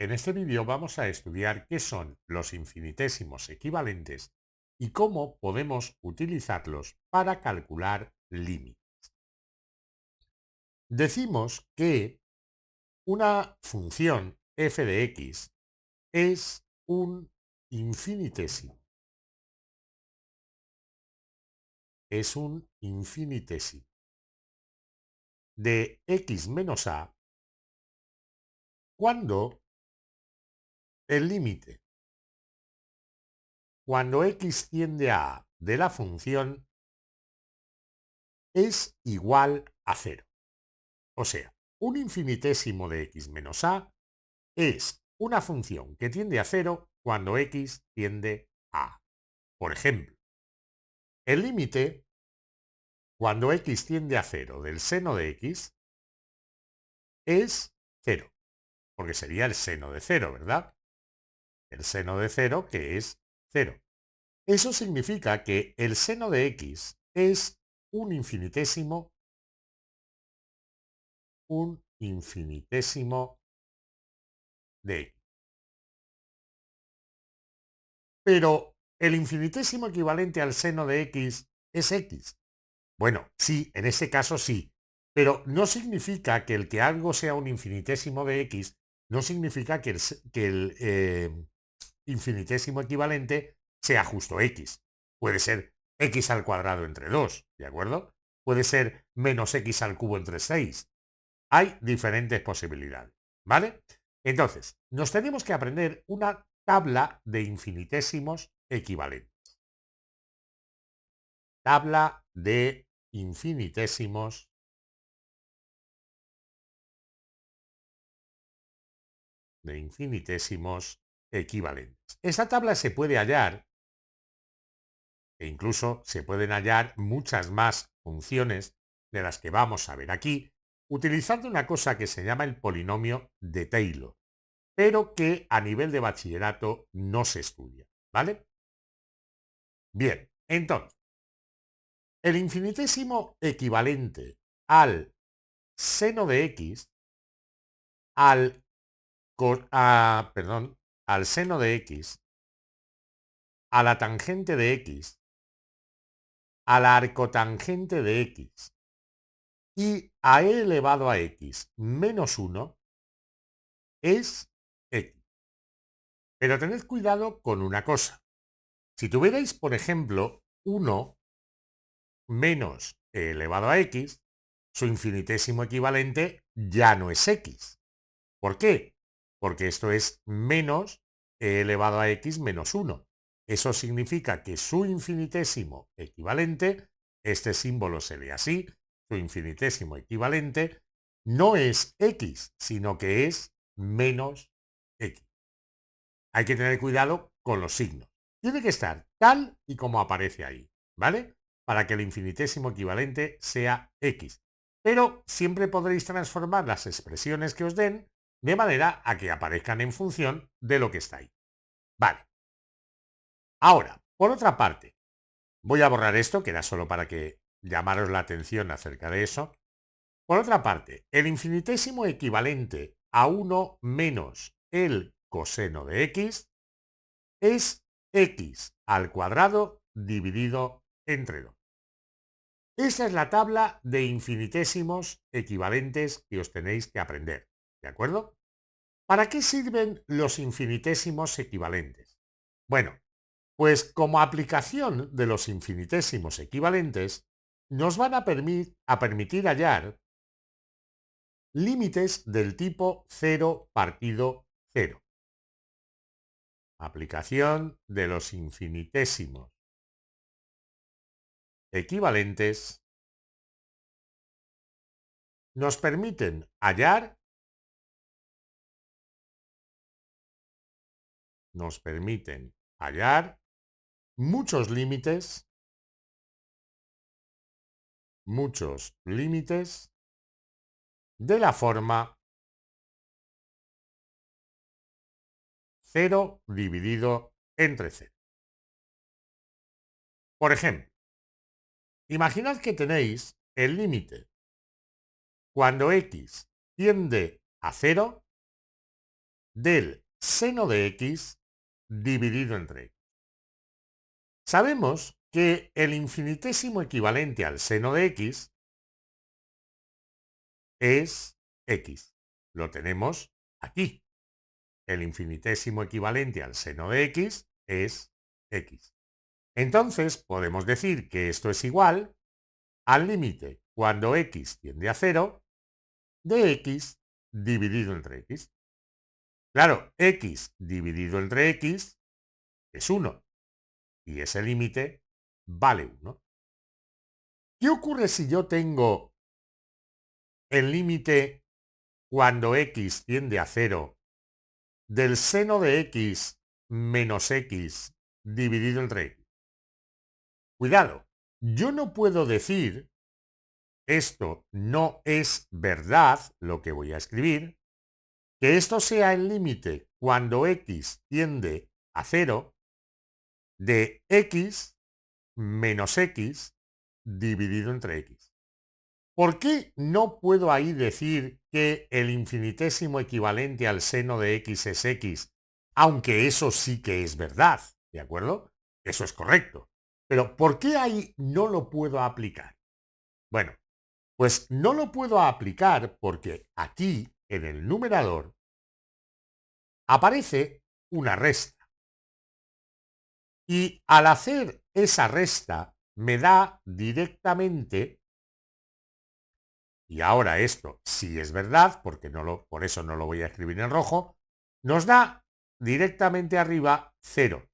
En este vídeo vamos a estudiar qué son los infinitesimos equivalentes y cómo podemos utilizarlos para calcular límites. Decimos que una función f de x es un infinitésimo. Es un infinitésimo de x menos a cuando el límite, cuando x tiende a de la función es igual a cero. O sea, un infinitésimo de x menos a es una función que tiende a cero cuando x tiende a a. Por ejemplo, el límite cuando x tiende a cero del seno de x es cero, porque sería el seno de cero, ¿verdad? El seno de cero que es cero. Eso significa que el seno de x es un infinitésimo de x. Pero el infinitésimo equivalente al seno de x es x. Bueno, sí, en ese caso sí, pero no significa que el que algo sea un infinitésimo de x, no significa que el infinitésimo equivalente sea justo x. Puede ser x al cuadrado entre 2, ¿de acuerdo? Puede ser menos x al cubo entre 6. Hay diferentes posibilidades, ¿vale? Entonces, nos tenemos que aprender una tabla de infinitesimos equivalentes. Tabla de infinitesimos equivalentes. Esta tabla se puede hallar, e incluso se pueden hallar muchas más funciones de las que vamos a ver aquí, utilizando una cosa que se llama el polinomio de Taylor, pero que a nivel de bachillerato no se estudia, ¿vale? Bien, entonces, el infinitésimo equivalente al seno de x, al, al seno de x, a la tangente de x, a la arcotangente de x y a e elevado a x menos 1 es x. Pero tened cuidado con una cosa. Si tuvierais, por ejemplo, 1 menos e elevado a x, su infinitésimo equivalente ya no es x. ¿Por qué? Porque esto es menos e elevado a x menos 1. Eso significa que su infinitésimo equivalente, este símbolo se lee así, su infinitésimo equivalente, no es x, sino que es menos x. Hay que tener cuidado con los signos. Tiene que estar tal y como aparece ahí, ¿vale? Para que el infinitésimo equivalente sea x. Pero siempre podréis transformar las expresiones que os den de manera a que aparezcan en función de lo que está ahí. Vale. Ahora, por otra parte, voy a borrar esto, que era solo para que llamaros la atención acerca de eso. Por otra parte, el infinitésimo equivalente a 1 menos el coseno de x es x al cuadrado dividido entre 2. Esa es la tabla de infinitesimos equivalentes que os tenéis que aprender, ¿de acuerdo? ¿Para qué sirven los infinitesimos equivalentes? Bueno, pues como aplicación de los infinitesimos equivalentes, nos van a permitir hallar límites del tipo 0 partido 0. Aplicación de los infinitesimos equivalentes nos permiten hallar muchos límites de la forma 0 dividido entre 0. Por ejemplo, imaginad que tenéis el límite cuando x tiende a 0 del seno de x dividido entre x. Sabemos que el infinitésimo equivalente al seno de x es x. Lo tenemos aquí. El infinitésimo equivalente al seno de x es x. Entonces podemos decir que esto es igual al límite cuando x tiende a 0 de x dividido entre x. Claro, x dividido entre x es 1 y ese límite vale 1. ¿Qué ocurre si yo tengo el límite cuando x tiende a 0 del seno de x menos x dividido entre x? Cuidado, yo no puedo decir esto no es verdad lo que voy a escribir, que esto sea el límite cuando x tiende a 0 de x menos x dividido entre x. ¿Por qué no puedo ahí decir que el infinitésimo equivalente al seno de x es x, aunque eso sí que es verdad? ¿De acuerdo? Eso es correcto. Pero ¿por qué ahí no lo puedo aplicar? Bueno, pues no lo puedo aplicar porque aquí, en el numerador, aparece una resta. Y al hacer esa resta me da directamente, y ahora esto sí es verdad, porque por eso no lo voy a escribir en rojo, nos da directamente arriba 0.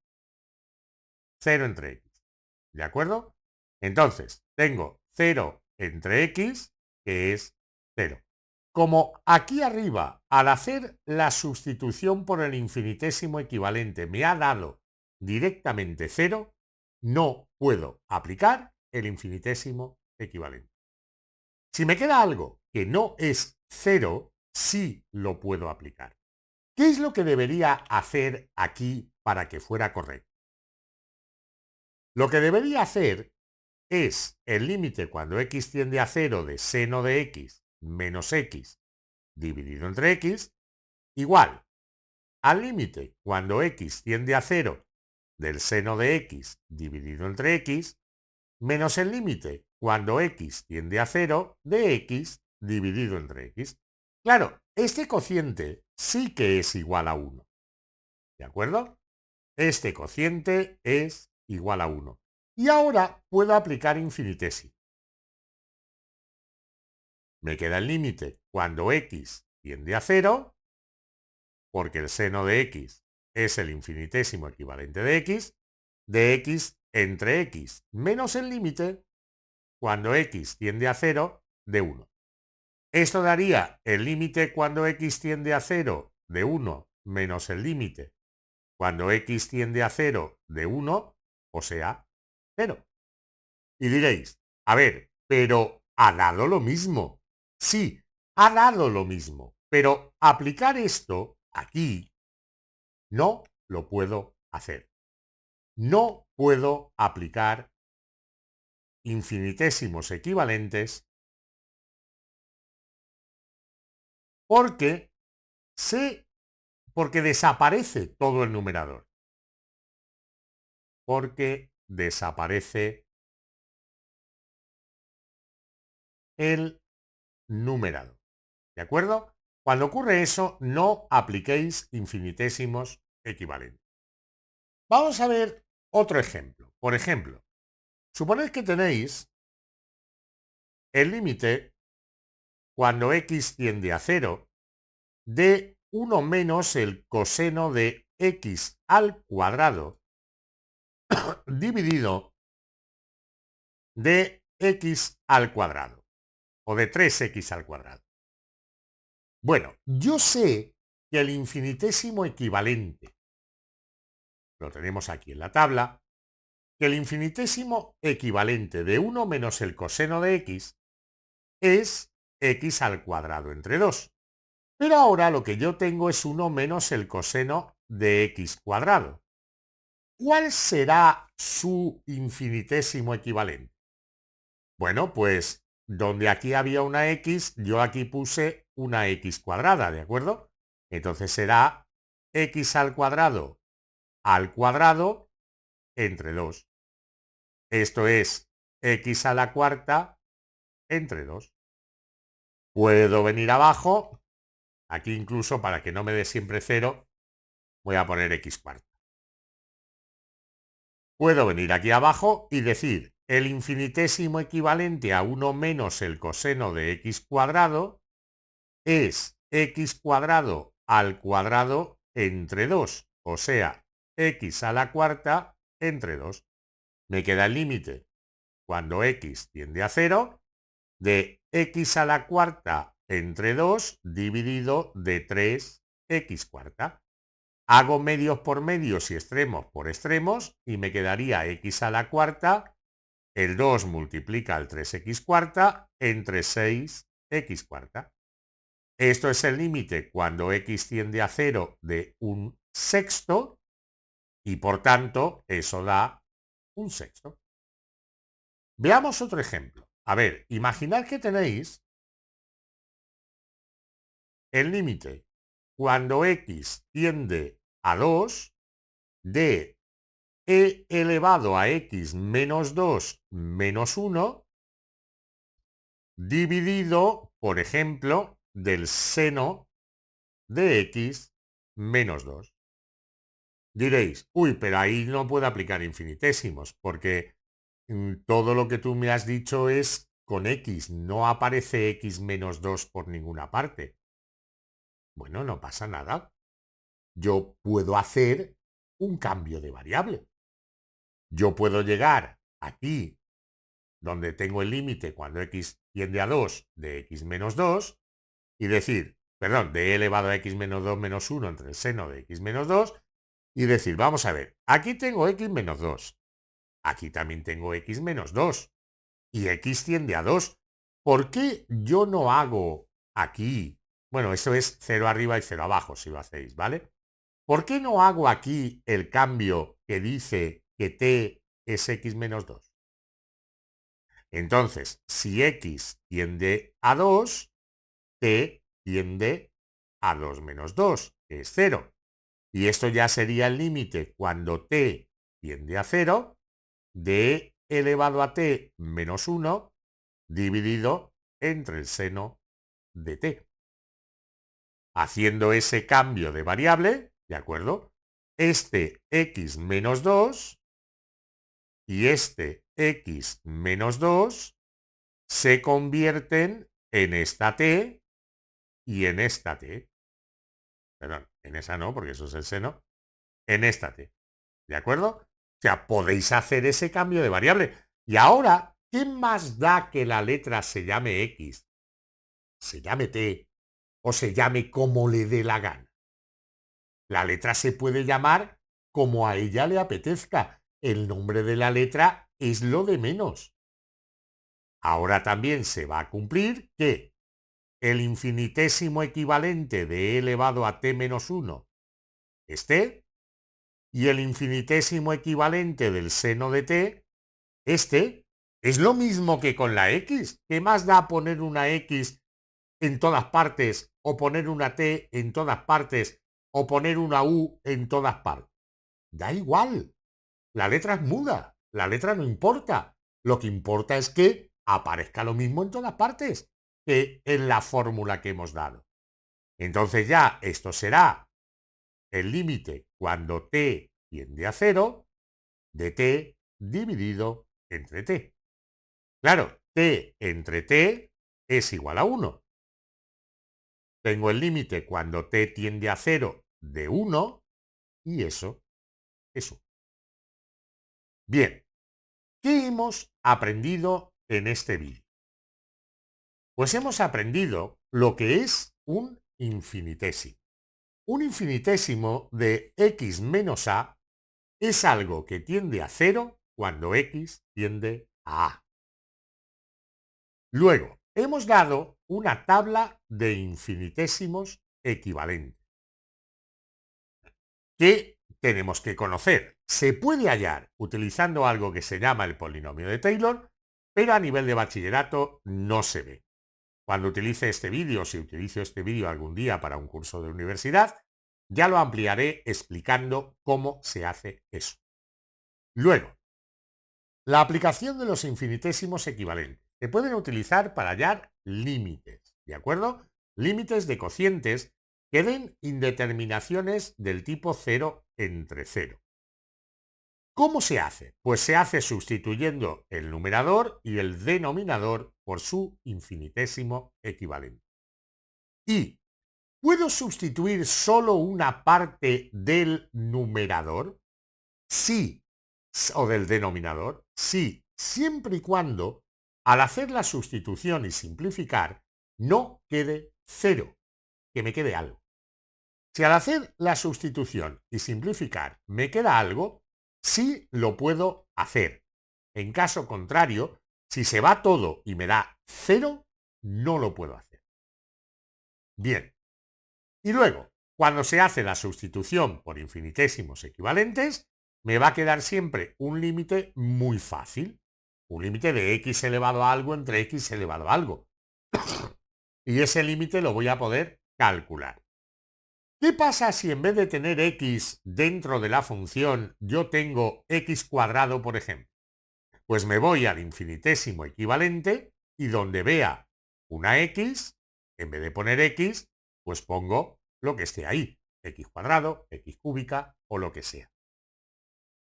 0 entre x. ¿De acuerdo? Entonces, tengo 0 entre x, que es 0. Como aquí arriba, al hacer la sustitución por el infinitésimo equivalente, me ha dado directamente 0, no puedo aplicar el infinitésimo equivalente. Si me queda algo que no es 0, sí lo puedo aplicar. ¿Qué es lo que debería hacer aquí para que fuera correcto? Lo que debería hacer es el límite cuando x tiende a 0 de seno de x menos x dividido entre x igual al límite cuando x tiende a 0 del seno de x dividido entre x menos el límite cuando x tiende a 0 de x dividido entre x. Claro, este cociente sí que es igual a 1. ¿De acuerdo? Este cociente es igual a 1. Y ahora puedo aplicar infinitésimo. Me queda el límite cuando x tiende a 0, porque el seno de x es el infinitésimo equivalente de x entre x, menos el límite cuando x tiende a 0 de 1. Esto daría el límite cuando x tiende a 0 de 1 menos el límite cuando x tiende a 0 de 1, o sea, 0. Y diréis, a ver, pero ha dado lo mismo. Sí, ha dado lo mismo, pero aplicar esto aquí no lo puedo hacer. No puedo aplicar infinitésimos equivalentes porque porque desaparece todo el numerador. Porque desaparece el numerador. ¿De acuerdo? Cuando ocurre eso, no apliquéis infinitésimos equivalentes. Vamos a ver otro ejemplo. Por ejemplo, suponed que tenéis el límite cuando x tiende a 0 de 1 menos el coseno de x al cuadrado dividido de x al cuadrado o de 3x al cuadrado. Bueno, yo sé que el infinitésimo equivalente, lo tenemos aquí en la tabla, que el infinitésimo equivalente de 1 menos el coseno de x es x al cuadrado entre 2. Pero ahora lo que yo tengo es 1 menos el coseno de x cuadrado. ¿Cuál será su infinitésimo equivalente? Bueno, pues donde aquí había una x, yo aquí puse una x cuadrada, ¿de acuerdo? Entonces será x al cuadrado entre 2. Esto es x a la cuarta entre 2. Puedo venir abajo, aquí incluso para que no me dé siempre 0, voy a poner x cuarta. Puedo venir aquí abajo y decir el infinitésimo equivalente a 1 menos el coseno de x cuadrado es x cuadrado al cuadrado entre 2, o sea, x a la cuarta entre 2. Me queda el límite, cuando x tiende a 0, de x a la cuarta entre 2 dividido de 3x cuarta. Hago medios por medios y extremos por extremos y me quedaría x a la cuarta, el 2 multiplica el 3x cuarta entre 6x cuarta. Esto es el límite cuando x tiende a 0 de 1/6 y por tanto eso da 1/6. Veamos otro ejemplo. A ver, imaginad que tenéis el límite cuando x tiende a 2 de e elevado a x menos 2 menos 1 dividido, por ejemplo, del seno de x menos 2. Diréis, uy, pero ahí no puedo aplicar infinitésimos, porque todo lo que tú me has dicho es con x, no aparece x menos 2 por ninguna parte. Bueno, no pasa nada. Yo puedo hacer un cambio de variable. Yo puedo llegar aquí, donde tengo el límite cuando x tiende a 2 de x menos 2, y decir, perdón, de e elevado a x menos 2 menos 1 entre el seno de x menos 2, y decir, vamos a ver, aquí tengo x menos 2, aquí también tengo x menos 2, y x tiende a 2. ¿Por qué yo no hago aquí? Bueno, eso es 0 arriba y 0 abajo si lo hacéis, ¿vale? ¿Por qué no hago aquí el cambio que dice que t es x menos 2? Entonces, si x tiende a 2, t tiende a 2 menos 2, que es 0. Y esto ya sería el límite cuando t tiende a 0 de e elevado a t menos 1 dividido entre el seno de t. Haciendo ese cambio de variable, ¿de acuerdo? Este x menos 2 y este x menos 2 se convierten en esta t y en esta t. Perdón, en esa no, porque eso es el seno. En esta t. ¿De acuerdo? O sea, podéis hacer ese cambio de variable. Y ahora, ¿qué más da que la letra se llame x, se llame t o se llame como le dé la gana? La letra se puede llamar como a ella le apetezca. El nombre de la letra es lo de menos. Ahora también se va a cumplir que el infinitésimo equivalente de e elevado a t menos 1 es t, y el infinitésimo equivalente del seno de t, este, es lo mismo que con la x. ¿Qué más da poner una x en todas partes o poner una t en todas partes o poner una u en todas partes? Da igual. La letra es muda. La letra no importa. Lo que importa es que aparezca lo mismo en todas partes que en la fórmula que hemos dado. Entonces ya esto será el límite cuando t tiende a 0 de t dividido entre t. Claro, t entre t es igual a 1. Tengo el límite cuando t tiende a 0 de 1 y eso es 1. Bien, ¿qué hemos aprendido en este vídeo? Pues hemos aprendido lo que es un infinitésimo. Un infinitésimo de x menos a es algo que tiende a 0 cuando x tiende a a. Luego, hemos dado una tabla de infinitésimos equivalentes que tenemos que conocer. Se puede hallar utilizando algo que se llama el polinomio de Taylor, pero a nivel de bachillerato no se ve. Cuando utilice este vídeo, si utilizo este vídeo algún día para un curso de universidad, Ya lo ampliaré explicando cómo se hace eso. Luego, la aplicación de los infinitésimos equivalentes. Se pueden utilizar para hallar límites, ¿de acuerdo? Límites de cocientes que den indeterminaciones del tipo 0 entre 0. ¿Cómo se hace? Pues se hace sustituyendo el numerador y el denominador por su infinitésimo equivalente. ¿Y puedo sustituir solo una parte del numerador? Sí, o del denominador. Sí, siempre y cuando al hacer la sustitución y simplificar no quede cero, que me quede algo. Si al hacer la sustitución y simplificar me queda algo, sí lo puedo hacer. En caso contrario, si se va todo y me da cero, no lo puedo hacer. Bien. Y luego, cuando se hace la sustitución por infinitésimos equivalentes, me va a quedar siempre un límite muy fácil. Un límite de x elevado a algo entre x elevado a algo. Y ese límite lo voy a poder calcular. ¿Qué pasa si en vez de tener x dentro de la función yo tengo x cuadrado, por ejemplo? Pues me voy al infinitésimo equivalente y donde vea una x, en vez de poner x, pues pongo lo que esté ahí, x cuadrado, x cúbica o lo que sea.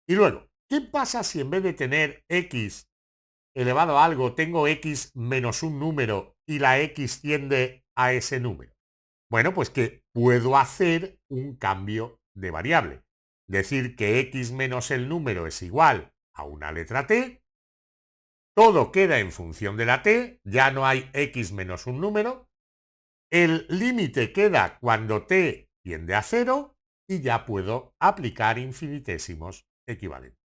Y luego, ¿qué pasa si en vez de tener x elevado a algo tengo x menos un número y la x tiende a ese número? Bueno, pues que puedo hacer un cambio de variable. Decir que x menos el número es igual a una letra t. Todo queda en función de la t, ya no hay x menos un número. El límite queda cuando t tiende a 0 y ya puedo aplicar infinitésimos equivalentes.